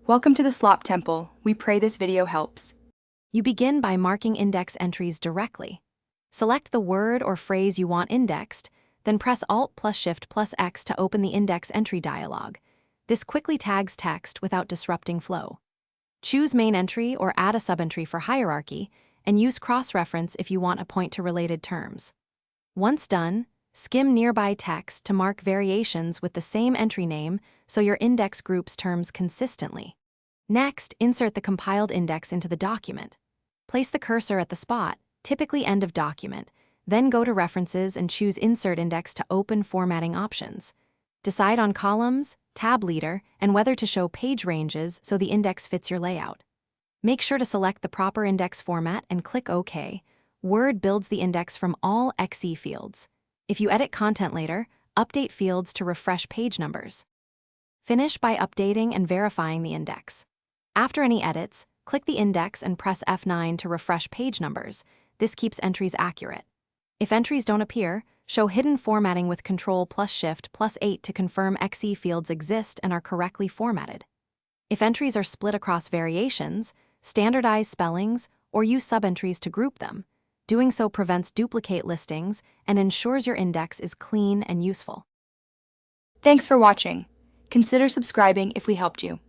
Welcome to the Slop Temple. We pray this video helps. You begin by marking index entries directly. Select the word or phrase you want indexed, then press Alt plus Shift plus X to open the index entry dialog. This quickly tags text without disrupting flow. Choose main entry or add a subentry for hierarchy, and use cross-reference if you want to point to related terms. Once done, skim nearby text to mark variations with the same entry name so your index groups terms consistently. Next, insert the compiled index into the document. Place the cursor at the spot, typically end of document, then go to References and choose Insert Index to open formatting options. Decide on columns, tab leader, and whether to show page ranges so the index fits your layout. Make sure to select the proper index format and click OK. Word builds the index from all XE fields. If you edit content later, update fields to refresh page numbers. Finish by updating and verifying the index. After any edits, click the index and press F9 to refresh page numbers. This keeps entries accurate. If entries don't appear, show hidden formatting with Ctrl plus Shift plus 8 to confirm XE fields exist and are correctly formatted. If entries are split across variations, standardize spellings, or use subentries to group them. Doing so prevents duplicate listings and ensures your index is clean and useful. Thanks for watching. Consider subscribing if we helped you.